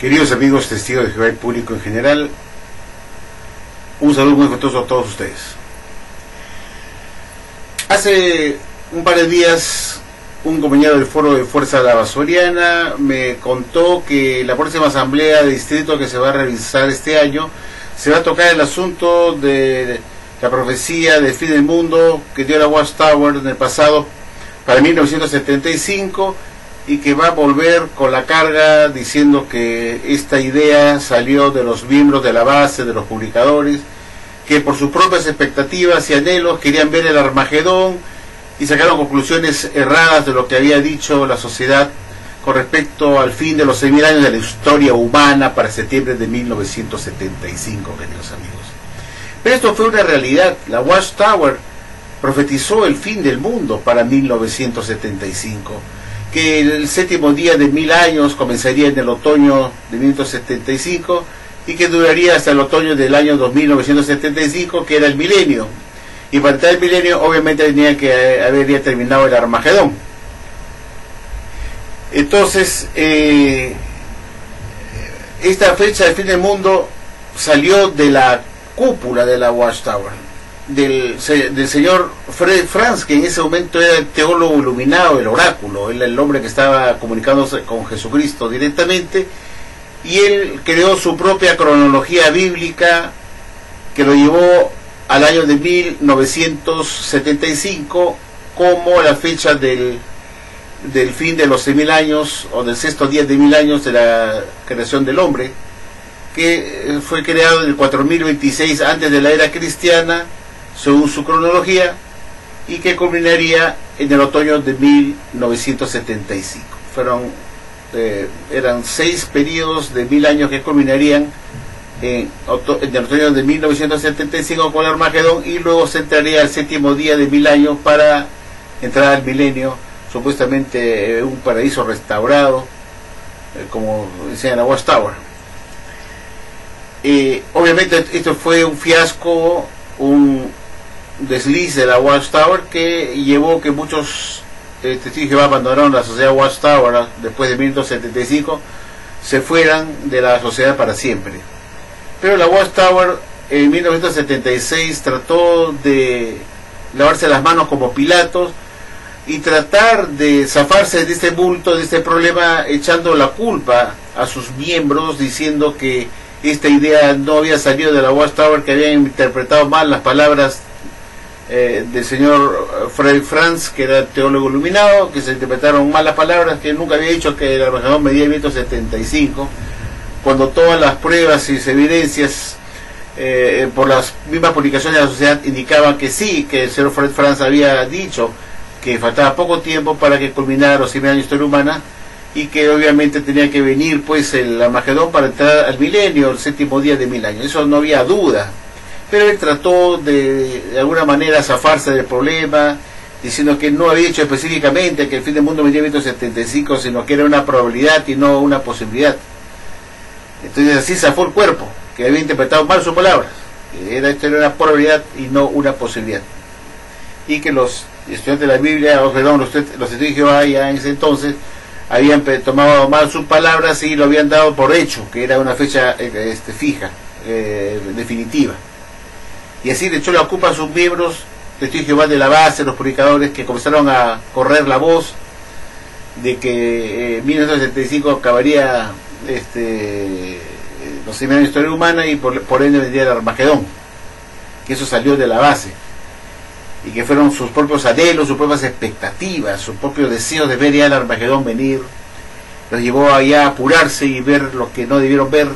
Queridos amigos testigos de Jehová y público en general, un saludo muy afectuoso a todos ustedes. Hace un par de días, un compañero del foro de Fuerza Lavasoriana me contó que la próxima asamblea de distrito que se va a realizar este año se va a tocar el asunto de la profecía del fin del mundo que dio la Watchtower en el pasado para 1975, y que va a volver con la carga diciendo que esta idea salió de los miembros de la base, de los publicadores, que por sus propias expectativas y anhelos querían ver el Armagedón y sacaron conclusiones erradas de lo que había dicho la sociedad con respecto al fin de los 6.000 años de la historia humana para septiembre de 1975, queridos amigos. Pero esto fue una realidad. La Watchtower profetizó el fin del mundo para 1975, que el séptimo día de 1000 años comenzaría en el otoño de 1975 y que duraría hasta el otoño del año 2975, que era el milenio. Y para entrar el milenio obviamente tenía que haber ya terminado el Armagedón. Entonces, esta fecha del fin del mundo salió de la cúpula de la Watchtower, del señor Fred Franz, que en ese momento era el teólogo iluminado, el oráculo, él era el hombre que estaba comunicándose con Jesucristo directamente, y él creó su propia cronología bíblica que lo llevó al año de 1975 como la fecha del fin de los 6.000 años, o del sexto día de 1000 años de la creación del hombre, que fue creado en el 4026 antes de la era cristiana, según su cronología, y que culminaría en el otoño de 1975. Eran 6 periodos de 1000 años que culminarían en el otoño de 1975 con el Armagedón, y luego se entraría al séptimo día de 1000 años para entrar al milenio, supuestamente un paraíso restaurado, como decía en la Watchtower. Obviamente esto fue un fiasco, un desliz de la Watchtower que llevó que muchos testigos de Jehová abandonaron la sociedad Watchtower después de 1975, se fueran de la sociedad para siempre. Pero la Watchtower en 1976 trató de lavarse las manos como Pilatos y tratar de zafarse de este bulto, de este problema, echando la culpa a sus miembros, diciendo que esta idea no había salido de la Watchtower, que habían interpretado mal las palabras del señor Fred Franz, que era teólogo iluminado, que se interpretaron mal las palabras, que nunca había dicho que el Armagedón medía 1975, cuando todas las pruebas y evidencias por las mismas publicaciones de la sociedad indicaban que sí, que el señor Fred Franz había dicho que faltaba poco tiempo para que culminara los 100.000 años de historia humana, y que obviamente tenía que venir pues el Armagedón para entrar al milenio, el séptimo día de 1000 años. Eso no había duda. Pero él trató de alguna manera zafarse del problema, diciendo que no había dicho específicamente que el fin del mundo medía 1975, sino que era una probabilidad y no una posibilidad. Entonces así zafó el cuerpo, que había interpretado mal sus palabras, que esto era una probabilidad y no una posibilidad. Y que los estudiantes de la Biblia, los testigos de Jehová ya en ese entonces, habían tomado mal sus palabras y lo habían dado por hecho, que era una fecha fija, definitiva. Y así le echó la culpa a sus miembros, testigos de Jehová de la base, los publicadores, que comenzaron a correr la voz de que 1975 acabaría los 100.000 años de historia humana, y por ende vendría el Armagedón, que eso salió de la base, y que fueron sus propios anhelos, sus propias expectativas, sus propios deseos de ver ya el Armagedón venir, los llevó allá a apurarse y ver lo que no debieron ver,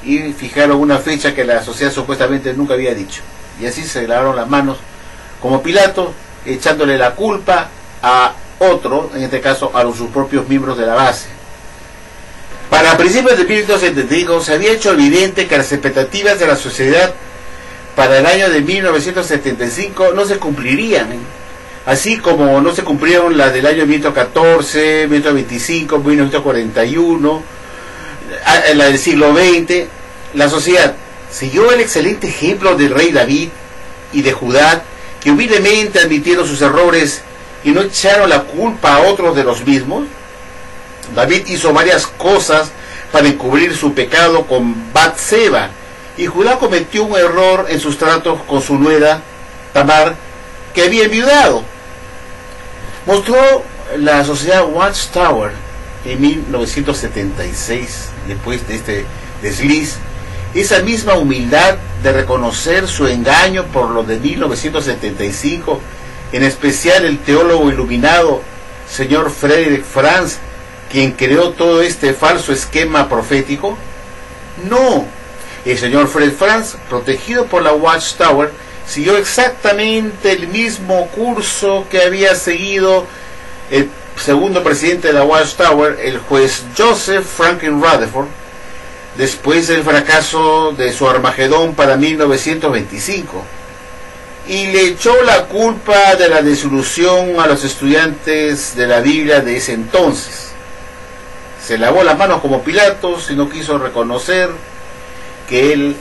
y fijaron una fecha que la sociedad supuestamente nunca había dicho, y así se lavaron las manos como Pilato, echándole la culpa a otro, en este caso a sus propios miembros de la base. Para principios de 1975 se había hecho evidente que las expectativas de la sociedad para el año de 1975 no se cumplirían, así como no se cumplieron las del año 1914, 1925, 1941, la del siglo XX. La sociedad siguió el excelente ejemplo del rey David y de Judá, que humildemente admitieron sus errores y no echaron la culpa a otros de los mismos. David hizo varias cosas para encubrir su pecado con Batseba, y Judá cometió un error en sus tratos con su nuera Tamar, que había enviudado. Mostró la sociedad Watchtower en 1976, después de este desliz, esa misma humildad de reconocer su engaño por lo de 1975, en especial el teólogo iluminado señor Frederick Franz, quien creó todo este falso esquema profético. No, el señor Fred Franz, protegido por la Watchtower, siguió exactamente el mismo curso que había seguido el segundo presidente de la Watchtower, el juez Joseph Franklin Rutherford, después del fracaso de su Armagedón para 1925, y le echó la culpa de la desilusión a los estudiantes de la Biblia de ese entonces. Se lavó las manos como Pilatos y no quiso reconocer que él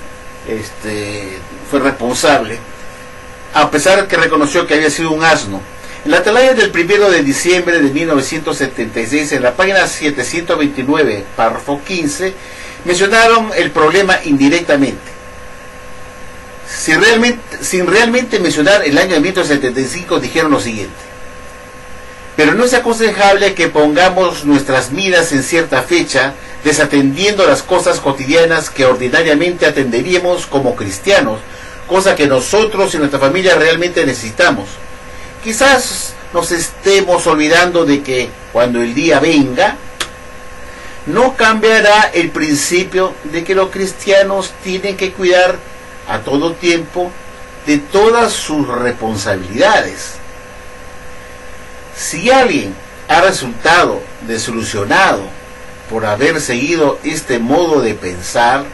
fue responsable, a pesar que reconoció que había sido un asno. En la atalaya del 1 de diciembre de 1976, en la página 729, párrafo 15, mencionaron el problema indirectamente, sin realmente mencionar el año de 1975. Dijeron lo siguiente: pero no es aconsejable que pongamos nuestras miras en cierta fecha, desatendiendo las cosas cotidianas que ordinariamente atenderíamos como cristianos, cosa que nosotros y nuestra familia realmente necesitamos. Quizás nos estemos olvidando de que cuando el día venga, no cambiará el principio de que los cristianos tienen que cuidar a todo tiempo de todas sus responsabilidades. Si alguien ha resultado desilusionado por haber seguido este modo de pensar,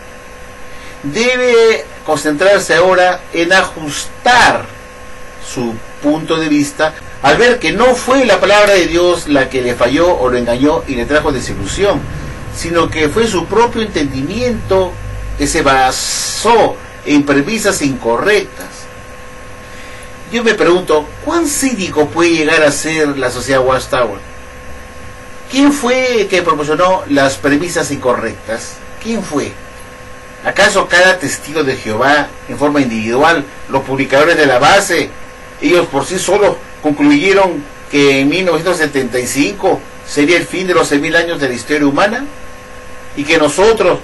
debe concentrarse ahora en ajustar su punto de vista al ver que no fue la palabra de Dios la que le falló o lo engañó y le trajo desilusión, sino que fue su propio entendimiento que se basó en premisas incorrectas. Yo me pregunto, ¿cuán cínico puede llegar a ser la sociedad Watchtower? ¿Quién fue que proporcionó las premisas incorrectas? ¿Quién fue? ¿Acaso cada testigo de Jehová en forma individual, los publicadores de la base, ellos por sí solos concluyeron que en 1975 sería el fin de los 6.000 años de la historia humana? ¿Y que nosotros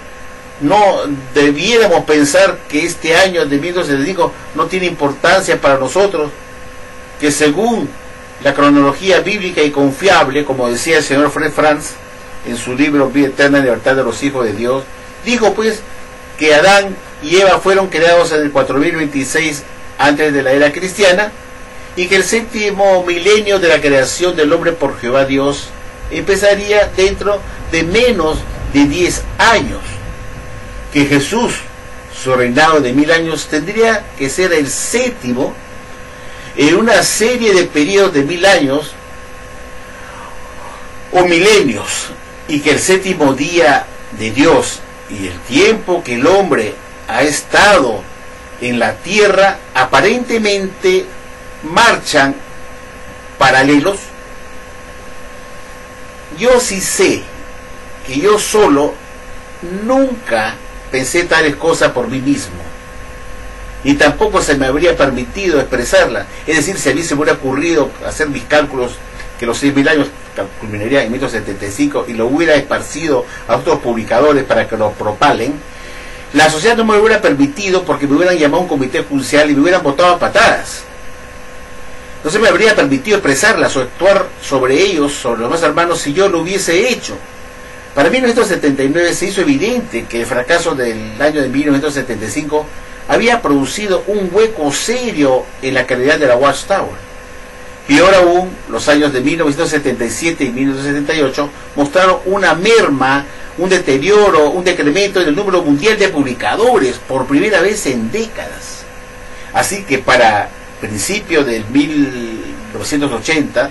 no debiéramos pensar que este año de 1975 no tiene importancia para nosotros? Que según la cronología bíblica y confiable, como decía el señor Fred Franz en su libro Vida Eterna y Libertad de los Hijos de Dios, dijo pues que Adán y Eva fueron creados en el 4026 antes de la era cristiana, y que el séptimo milenio de la creación del hombre por Jehová Dios empezaría dentro de menos de 10 años, que Jesús, su reinado de 1000 años, tendría que ser el séptimo en una serie de periodos de 1000 años o milenios, y que el séptimo día de Dios y el tiempo que el hombre ha estado en la tierra aparentemente marchan paralelos. Yo sí sé que yo solo nunca pensé tales cosas por mí mismo, y tampoco se me habría permitido expresarla. Es decir, si a mí se me hubiera ocurrido hacer mis cálculos que los 6.000 años culminarían en 1975 y lo hubiera esparcido a otros publicadores para que lo propalen, la sociedad no me lo hubiera permitido, porque me hubieran llamado a un comité judicial y me hubieran botado a patadas. No se me habría permitido expresarlas o actuar sobre ellos, sobre los más hermanos, si yo lo hubiese hecho. Para 1979 se hizo evidente que el fracaso del año de 1975 había producido un hueco serio en la calidad de la Watchtower. Y ahora aún, los años de 1977 y 1978 mostraron una merma, un deterioro, un decremento en el número mundial de publicadores por primera vez en décadas. Así que para principios del 1980,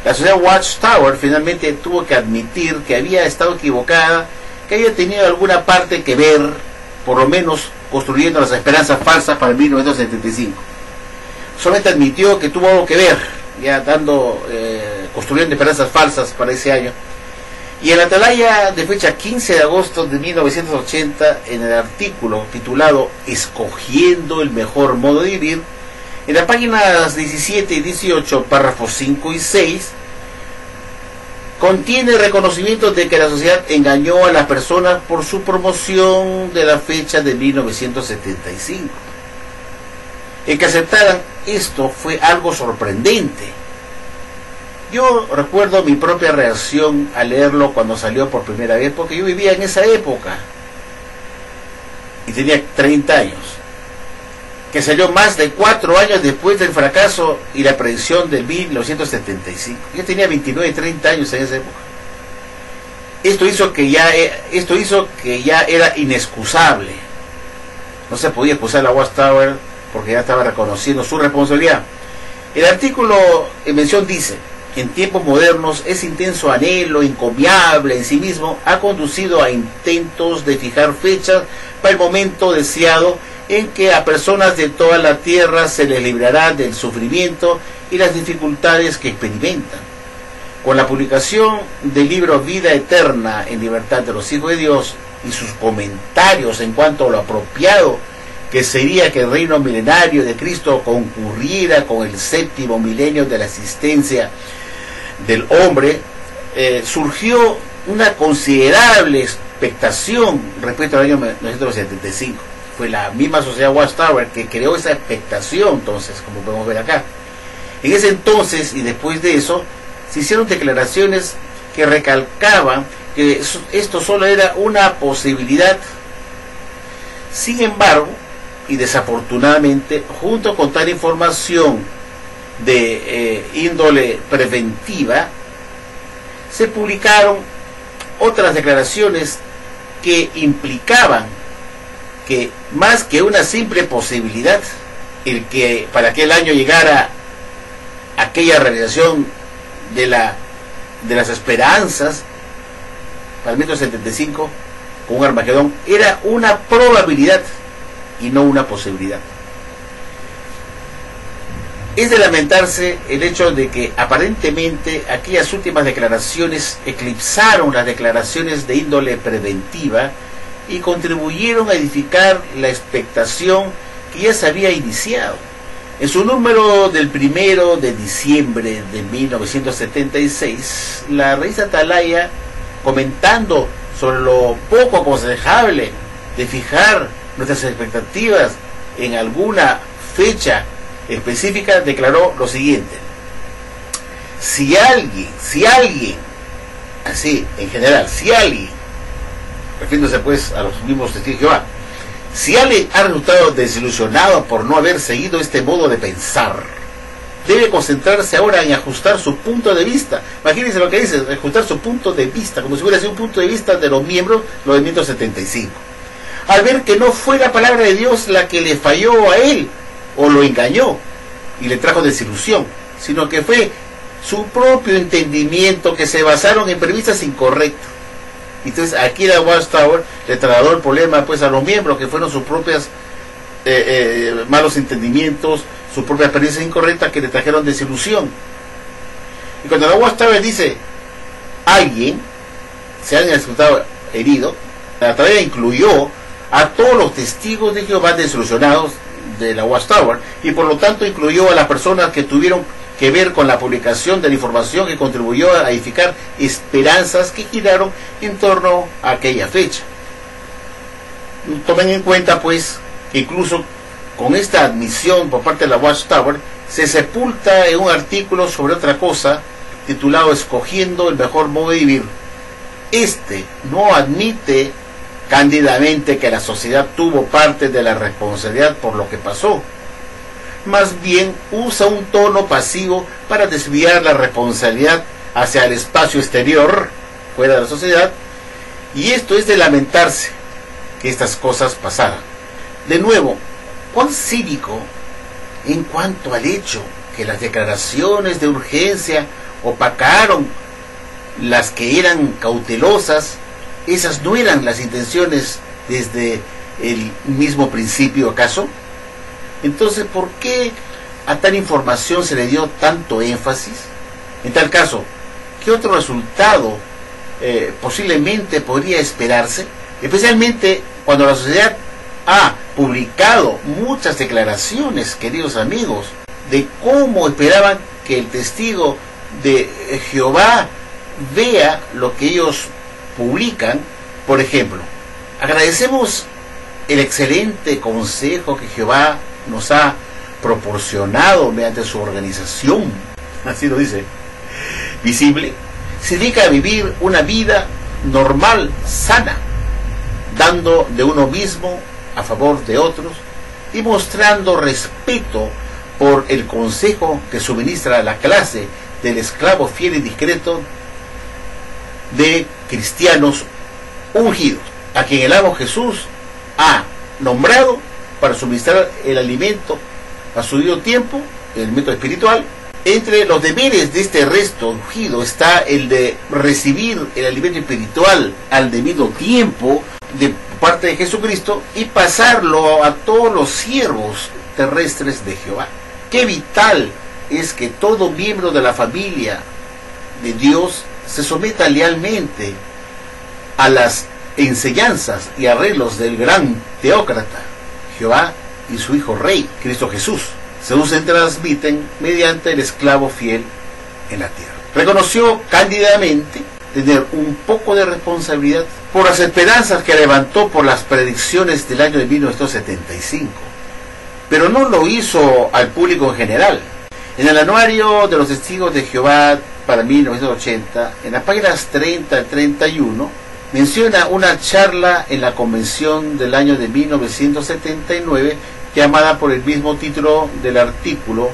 la sociedad Watchtower finalmente tuvo que admitir que había estado equivocada, que había tenido alguna parte que ver, por lo menos construyendo las esperanzas falsas para el 1975. Solamente admitió que tuvo algo que ver, ya construyendo esperanzas falsas para ese año. Y en la Atalaya de fecha 15 de agosto de 1980, en el artículo titulado Escogiendo el mejor modo de vivir, en las páginas 17 y 18, párrafos 5 y 6, contiene reconocimientos de que la sociedad engañó a las personas por su promoción de la fecha de 1975. El que aceptaran esto fue algo sorprendente. Yo recuerdo mi propia reacción al leerlo cuando salió por primera vez, porque yo vivía en esa época y tenía 30 años, que salió más de 4 años después del fracaso y la predicción de 1975. Yo tenía 29 y 30 años en esa época. Esto hizo que ya era inexcusable. No se podía excusar a la Watchtower porque ya estaba reconociendo su responsabilidad. El artículo en mención dice: en tiempos modernos, ese intenso anhelo encomiable en sí mismo ha conducido a intentos de fijar fechas para el momento deseado en que a personas de toda la tierra se les librará del sufrimiento y las dificultades que experimentan. Con la publicación del libro Vida Eterna en Libertad de los Hijos de Dios y sus comentarios en cuanto a lo apropiado que sería que el reino milenario de Cristo concurriera con el 7º milenio de la existencia del hombre, surgió una considerable expectación respecto al año 1975. Fue la misma sociedad Watchtower que creó esa expectación, entonces, como podemos ver acá. En ese entonces y después de eso, se hicieron declaraciones que recalcaban que esto solo era una posibilidad. Sin embargo, y desafortunadamente, junto con tal información de índole preventiva, se publicaron otras declaraciones que implicaban que más que una simple posibilidad, el que para aquel año llegara aquella realización de las esperanzas para el 1975 con un Armagedón, era una probabilidad y no una posibilidad. Es de lamentarse el hecho de que aparentemente aquellas últimas declaraciones eclipsaron las declaraciones de índole preventiva y contribuyeron a edificar la expectación que ya se había iniciado. En su número del 1 de diciembre de 1976, la revista Atalaya, comentando sobre lo poco aconsejable de fijar nuestras expectativas en alguna fecha específica, declaró lo siguiente: si alguien, así en general, si alguien, refiriéndose pues a los mismos testigos de Jehová, si alguien ha resultado desilusionado por no haber seguido este modo de pensar, debe concentrarse ahora en ajustar su punto de vista. Imagínense lo que dice, ajustar su punto de vista, como si hubiera sido un punto de vista de los miembros del movimiento 75. Al ver que no fue la palabra de Dios la que le falló a él, o lo engañó y le trajo desilusión, sino que fue su propio entendimiento, que se basaron en premisas incorrectas. Entonces aquí la Watchtower le trasladó el problema pues a los miembros, que fueron sus propias malos entendimientos, sus propias premisas incorrectas que le trajeron desilusión. Y cuando la Watchtower dice alguien se haya resultado herido, la tarea incluyó a todos los testigos de Jehová desilusionados de la Watchtower, y por lo tanto incluyó a las personas que tuvieron que ver con la publicación de la información que contribuyó a edificar esperanzas que giraron en torno a aquella fecha. Tomen en cuenta pues que incluso con esta admisión por parte de la Watchtower se sepulta en un artículo sobre otra cosa titulado Escogiendo el mejor modo de vivir. Este no admite cándidamente que la sociedad tuvo parte de la responsabilidad por lo que pasó. Más bien usa un tono pasivo para desviar la responsabilidad hacia el espacio exterior, fuera de la sociedad, y esto es de lamentarse que estas cosas pasaran. De nuevo, cuán cínico en cuanto al hecho que las declaraciones de urgencia opacaron las que eran cautelosas. ¿Esas no eran las intenciones desde el mismo principio, acaso? Entonces, ¿por qué a tal información se le dio tanto énfasis? En tal caso, ¿qué otro resultado posiblemente podría esperarse, especialmente cuando la sociedad ha publicado muchas declaraciones, queridos amigos, de cómo esperaban que el testigo de Jehová vea lo que ellos publican. Por ejemplo, agradecemos el excelente consejo que Jehová nos ha proporcionado mediante su organización, así lo dice, visible. Se dedica a vivir una vida normal, sana, dando de uno mismo a favor de otros y mostrando respeto por el consejo que suministra la clase del esclavo fiel y discreto de cristianos ungidos, a quien el amo Jesús ha nombrado para suministrar el alimento a su debido tiempo, el método espiritual. Entre los deberes de este resto ungido está el de recibir el alimento espiritual al debido tiempo de parte de Jesucristo y pasarlo a todos los siervos terrestres de Jehová. Qué vital es que todo miembro de la familia de Dios se someta lealmente a las enseñanzas y arreglos del gran teócrata, Jehová, y su Hijo Rey, Cristo Jesús, según se transmiten mediante el esclavo fiel en la tierra. Reconoció cándidamente tener un poco de responsabilidad por las esperanzas que levantó por las predicciones del año de 1975, pero no lo hizo al público en general. En el anuario de los testigos de Jehová para 1980, en las páginas 30 al 31, menciona una charla en la convención del año de 1979, llamada por el mismo título del artículo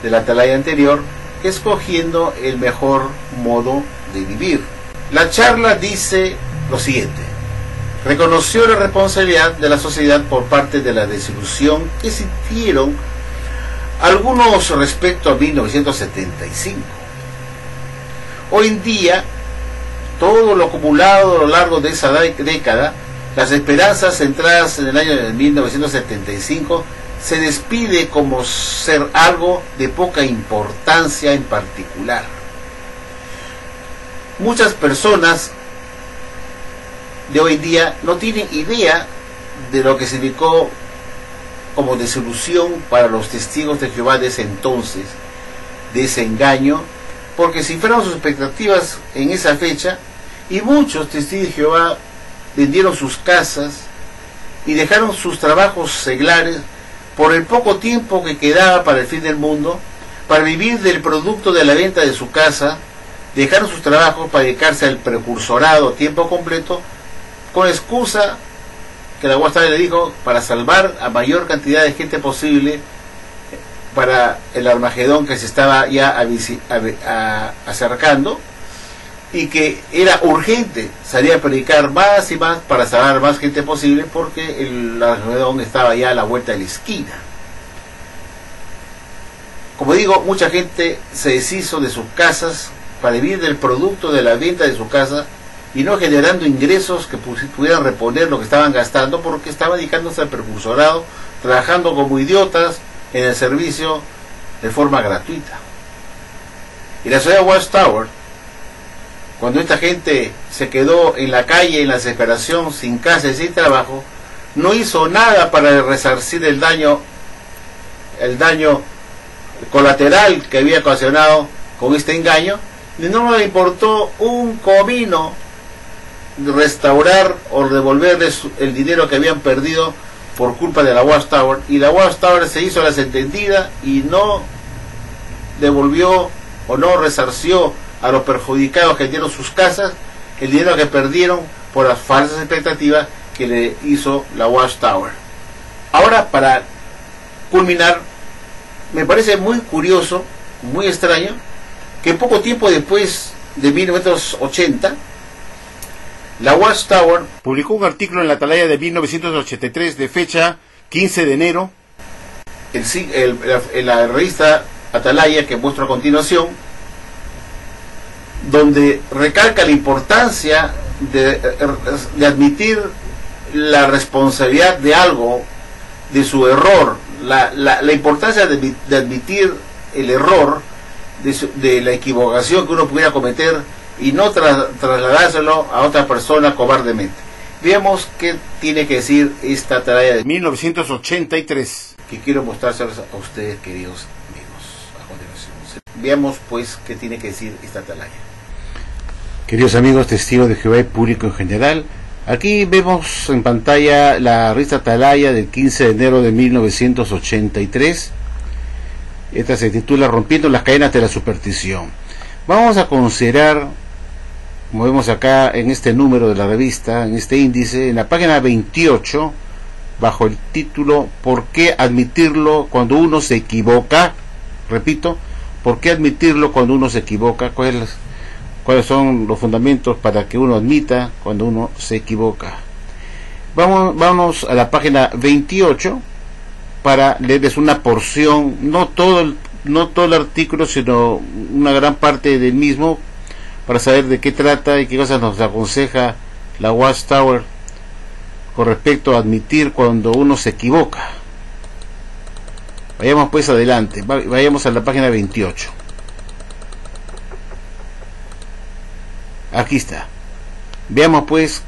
de la atalaya anterior, escogiendo el mejor modo de vivir. La charla dice lo siguiente: reconoció la responsabilidad de la sociedad por parte de la desilusión que sintieron algunos respecto a 1975. Hoy en día, todo lo acumulado a lo largo de esa década, las esperanzas centradas en el año de 1975, se despide como ser algo de poca importancia en particular. Muchas personas de hoy en día no tienen idea de lo que significó como desilusión para los testigos de Jehová de ese entonces, de ese engaño, porque cifraron sus expectativas en esa fecha, y muchos testigos de Jehová vendieron sus casas y dejaron sus trabajos seglares por el poco tiempo que quedaba para el fin del mundo, para vivir del producto de la venta de su casa. Dejaron sus trabajos para dedicarse al precursorado a tiempo completo, con excusa que la Watchtower le dijo, para salvar a mayor cantidad de gente posible para el Armagedón que se estaba ya acercando, y que era urgente salir a predicar más y más para salvar más gente posible, porque el Armagedón estaba ya a la vuelta de la esquina. Como digo, mucha gente se deshizo de sus casas para vivir del producto de la venta de su casa y no generando ingresos que pudieran reponer lo que estaban gastando, porque estaban dedicándose al precursorado, trabajando como idiotas en el servicio de forma gratuita. Y la sociedad Watchtower, cuando esta gente se quedó en la calle, en la desesperación, sin casa y sin trabajo, no hizo nada para resarcir el daño colateral que había ocasionado con este engaño, y no le importó un comino restaurar o devolverles el dinero que habían perdido por culpa de la Watchtower. Y la Watchtower se hizo la desentendida y no devolvió o no resarció a los perjudicados que dieron sus casas el dinero que perdieron por las falsas expectativas que le hizo la Watchtower. Ahora, para culminar, me parece muy curioso, muy extraño, que poco tiempo después de 1980, la Watchtower publicó un artículo en la atalaya de 1983 de fecha 15 de enero, en la revista Atalaya, que muestro a continuación, donde recalca la importancia de admitir la responsabilidad de algo, de su error, la importancia de admitir el error, de la equivocación que uno pudiera cometer y no trasladárselo a otra persona cobardemente. Veamos qué tiene que decir esta atalaya de 1983 que quiero mostrárselos a ustedes, queridos amigos, a continuación. Veamos pues qué tiene que decir esta atalaya. Queridos amigos, testigos de Jehová y público en general, aquí vemos en pantalla la revista Atalaya del 15 de enero de 1983. Esta se titula Rompiendo las cadenas de la superstición. Vamos a considerar, como vemos acá en este número de la revista, en este índice, en la página 28, bajo el título ¿Por qué admitirlo cuando uno se equivoca? Repito, ¿por qué admitirlo cuando uno se equivoca? ¿Cuáles son los fundamentos para que uno admita cuando uno se equivoca? Vamos a la página 28 para leerles una porción, no todo el artículo, sino una gran parte del mismo, para saber de qué trata y qué cosas nos aconseja la Watchtower con respecto a admitir cuando uno se equivoca. Vayamos pues adelante, vayamos a la página 28. Aquí está. Veamos pues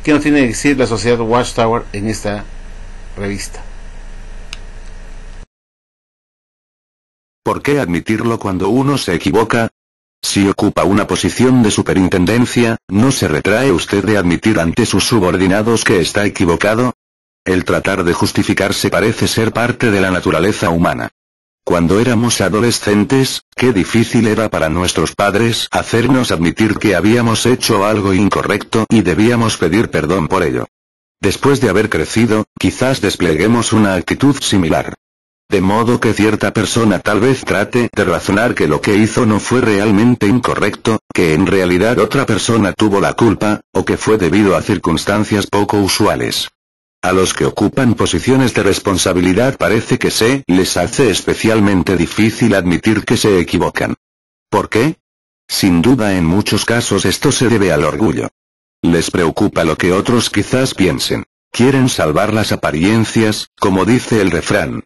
qué nos tiene que decir la sociedad Watchtower en esta revista. ¿Por qué admitirlo cuando uno se equivoca? Si ocupa una posición de superintendencia, ¿no se retrae usted de admitir ante sus subordinados que está equivocado? El tratar de justificarse parece ser parte de la naturaleza humana. Cuando éramos adolescentes, qué difícil era para nuestros padres hacernos admitir que habíamos hecho algo incorrecto y debíamos pedir perdón por ello. Después de haber crecido, quizás despleguemos una actitud similar. De modo que cierta persona tal vez trate de razonar que lo que hizo no fue realmente incorrecto, que en realidad otra persona tuvo la culpa, o que fue debido a circunstancias poco usuales. A los que ocupan posiciones de responsabilidad parece que se les hace especialmente difícil admitir que se equivocan. ¿Por qué? Sin duda en muchos casos esto se debe al orgullo. Les preocupa lo que otros quizás piensen. Quieren salvar las apariencias, como dice el refrán.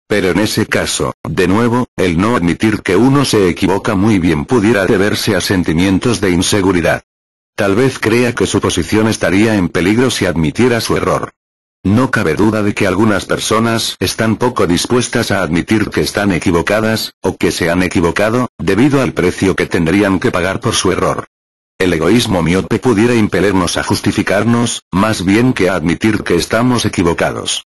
Pero en ese caso, de nuevo, el no admitir que uno se equivoca muy bien pudiera deberse a sentimientos de inseguridad. Tal vez crea que su posición estaría en peligro si admitiera su error. No cabe duda de que algunas personas están poco dispuestas a admitir que están equivocadas, o que se han equivocado, debido al precio que tendrían que pagar por su error. El egoísmo miope pudiera impelernos a justificarnos, más bien que a admitir que estamos equivocados.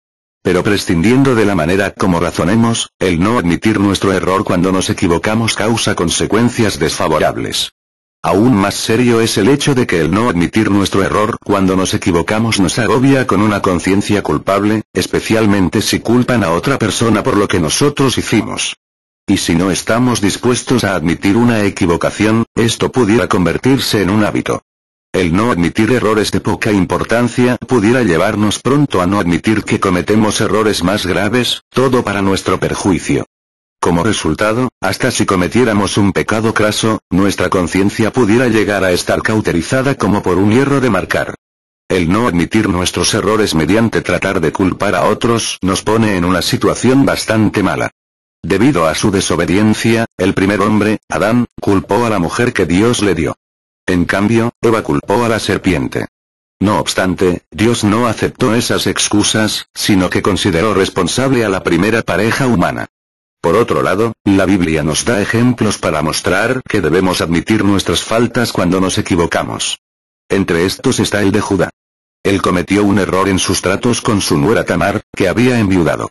Pero prescindiendo de la manera como razonemos, el no admitir nuestro error cuando nos equivocamos causa consecuencias desfavorables. Aún más serio es el hecho de que el no admitir nuestro error cuando nos equivocamos nos agobia con una conciencia culpable, especialmente si culpan a otra persona por lo que nosotros hicimos. Y si no estamos dispuestos a admitir una equivocación, esto pudiera convertirse en un hábito. El no admitir errores de poca importancia pudiera llevarnos pronto a no admitir que cometemos errores más graves, todo para nuestro perjuicio. Como resultado, hasta si cometiéramos un pecado craso, nuestra conciencia pudiera llegar a estar cauterizada como por un hierro de marcar. El no admitir nuestros errores mediante tratar de culpar a otros nos pone en una situación bastante mala. Debido a su desobediencia, el primer hombre, Adán, culpó a la mujer que Dios le dio. En cambio, Eva culpó a la serpiente. No obstante, Dios no aceptó esas excusas, sino que consideró responsable a la primera pareja humana. Por otro lado, la Biblia nos da ejemplos para mostrar que debemos admitir nuestras faltas cuando nos equivocamos. Entre estos está el de Judá. Él cometió un error en sus tratos con su nuera Tamar, que había enviudado.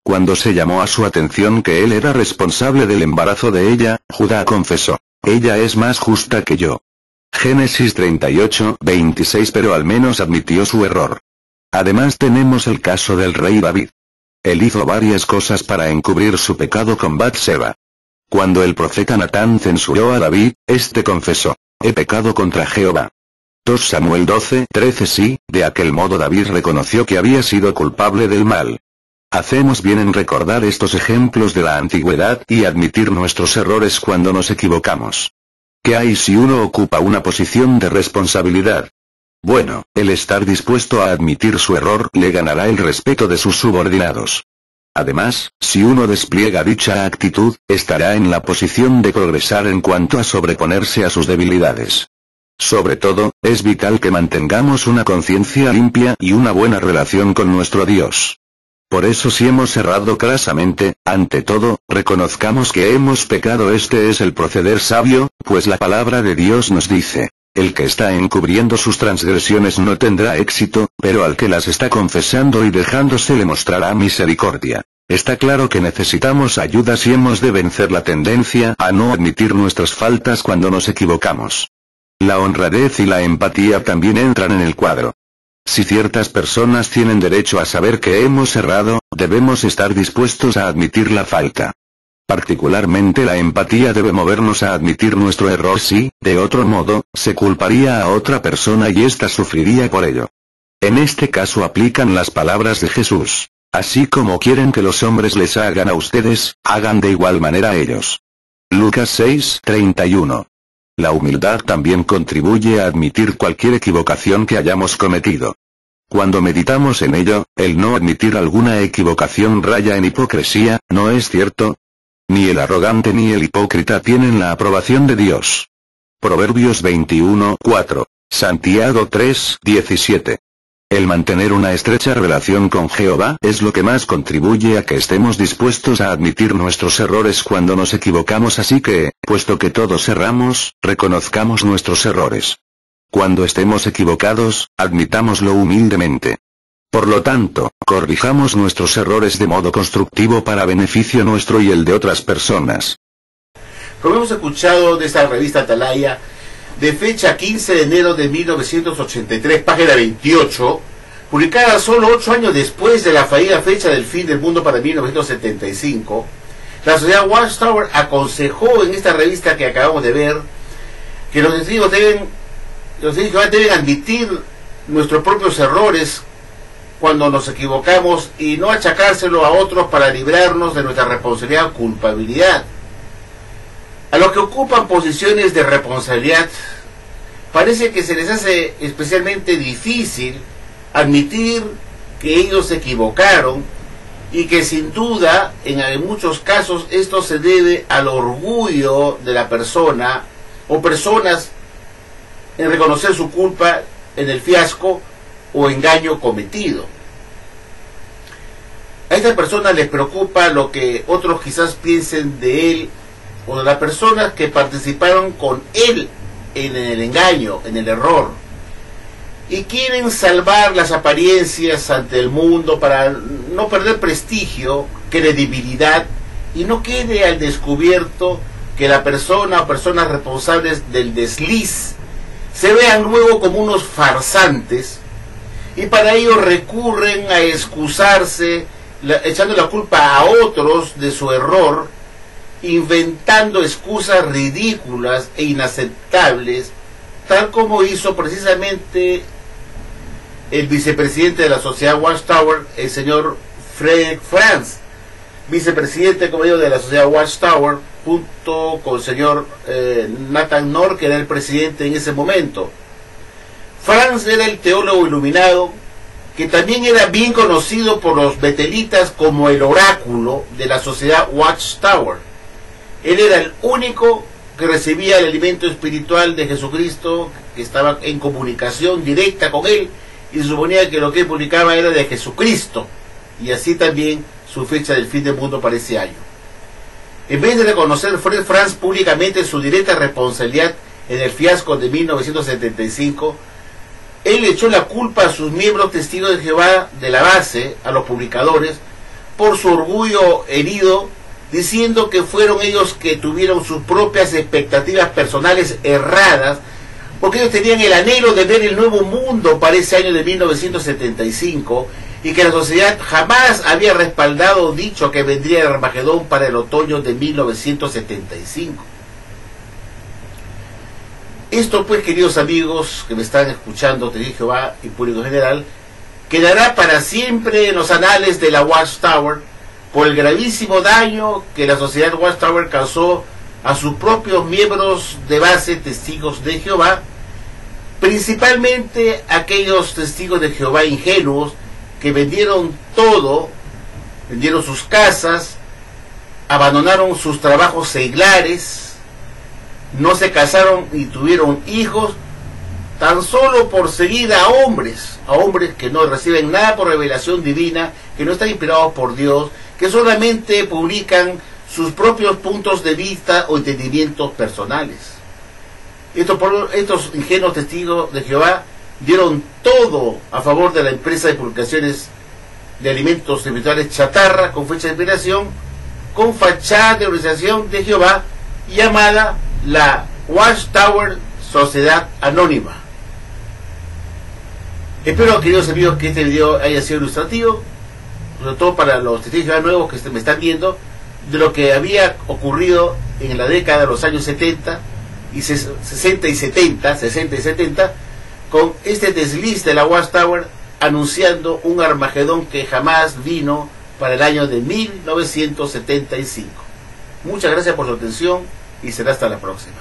Cuando se llamó a su atención que él era responsable del embarazo de ella, Judá confesó: ella es más justa que yo. Génesis 38:26. Pero al menos admitió su error. Además tenemos el caso del rey David. Él hizo varias cosas para encubrir su pecado con Batseba. Cuando el profeta Natán censuró a David, este confesó: he pecado contra Jehová. 2 Samuel 12:13. Sí, de aquel modo David reconoció que había sido culpable del mal. Hacemos bien en recordar estos ejemplos de la antigüedad y admitir nuestros errores cuando nos equivocamos. ¿Qué hay si uno ocupa una posición de responsabilidad? Bueno, el estar dispuesto a admitir su error le ganará el respeto de sus subordinados. Además, si uno despliega dicha actitud, estará en la posición de progresar en cuanto a sobreponerse a sus debilidades. Sobre todo, es vital que mantengamos una conciencia limpia y una buena relación con nuestro Dios. Por eso, si hemos errado crasamente, ante todo, reconozcamos que hemos pecado. Este es el proceder sabio, pues la palabra de Dios nos dice: el que está encubriendo sus transgresiones no tendrá éxito, pero al que las está confesando y dejándose le mostrará misericordia. Está claro que necesitamos ayuda si hemos de vencer la tendencia a no admitir nuestras faltas cuando nos equivocamos. La honradez y la empatía también entran en el cuadro. Si ciertas personas tienen derecho a saber que hemos errado, debemos estar dispuestos a admitir la falta. Particularmente la empatía debe movernos a admitir nuestro error si, de otro modo, se culparía a otra persona y ésta sufriría por ello. En este caso aplican las palabras de Jesús: así como quieren que los hombres les hagan a ustedes, hagan de igual manera a ellos. Lucas 6:31. La humildad también contribuye a admitir cualquier equivocación que hayamos cometido. Cuando meditamos en ello, el no admitir alguna equivocación raya en hipocresía, ¿no es cierto? Ni el arrogante ni el hipócrita tienen la aprobación de Dios. Proverbios 21:4. Santiago 3:17. El mantener una estrecha relación con Jehová es lo que más contribuye a que estemos dispuestos a admitir nuestros errores cuando nos equivocamos, así que, puesto que todos erramos, reconozcamos nuestros errores. Cuando estemos equivocados, admitámoslo humildemente. Por lo tanto, corrijamos nuestros errores de modo constructivo para beneficio nuestro y el de otras personas. Como hemos escuchado de esta revista Atalaya, de fecha 15 de enero de 1983, página 28, publicada solo 8 años después de la fallida fecha del fin del mundo para 1975, la sociedad Watchtower aconsejó en esta revista que acabamos de ver que los testigos deben admitir nuestros propios errores cuando nos equivocamos y no achacárselo a otros para librarnos de nuestra responsabilidad o culpabilidad. A los que ocupan posiciones de responsabilidad, parece que se les hace especialmente difícil admitir que ellos se equivocaron y que sin duda, en muchos casos, esto se debe al orgullo de la persona o personas en reconocer su culpa en el fiasco o engaño cometido. A estas personas les preocupa lo que otros quizás piensen de él o de las personas que participaron con él en el engaño, en el error, y quieren salvar las apariencias ante el mundo para no perder prestigio, credibilidad, y no quede al descubierto que la persona o personas responsables del desliz se vean luego como unos farsantes, y para ello recurren a excusarse, echando la culpa a otros de su error, inventando excusas ridículas e inaceptables, tal como hizo precisamente el vicepresidente de la sociedad Watchtower, el señor Frederick Franz, vicepresidente, como digo, de la sociedad Watchtower, junto con el señor Nathan Knorr, que era el presidente en ese momento. Franz era el teólogo iluminado, que también era bien conocido por los betelitas como el oráculo de la sociedad Watchtower. Él era el único que recibía el alimento espiritual de Jesucristo, que estaba en comunicación directa con él, y se suponía que lo que él publicaba era de Jesucristo, y así también su fecha del fin del mundo para ese año. En vez de reconocer Fred Franz públicamente su directa responsabilidad en el fiasco de 1975, él le echó la culpa a sus miembros testigos de Jehová de la base, a los publicadores, por su orgullo herido, diciendo que fueron ellos que tuvieron sus propias expectativas personales erradas, porque ellos tenían el anhelo de ver el nuevo mundo para ese año de 1975, y que la sociedad jamás había respaldado dicho que vendría el Armagedón para el otoño de 1975. Esto pues, queridos amigos que me están escuchando, te dije Jehová y público general, quedará para siempre en los anales de la Watchtower por el gravísimo daño que la sociedad Watchtower causó a sus propios miembros de base testigos de Jehová, principalmente aquellos testigos de Jehová ingenuos que vendieron todo vendieron sus casas, abandonaron sus trabajos seglares, no se casaron ni tuvieron hijos, tan solo por seguir a hombres que no reciben nada por revelación divina, que no están inspirados por Dios, que solamente publican sus propios puntos de vista o entendimientos personales. Estos ingenuos testigos de Jehová dieron todo a favor de la empresa de publicaciones de alimentos espirituales chatarra con fecha de expiración, con fachada de organización de Jehová llamada la Watchtower Sociedad Anónima. Espero, queridos amigos, que este video haya sido ilustrativo, sobre todo para los testigos de Jehová nuevos que me están viendo, de lo que había ocurrido en la década de los años 70 y 60 y 70, con este desliz de la Watchtower anunciando un Armagedón que jamás vino para el año de 1975. Muchas gracias por su atención y será hasta la próxima.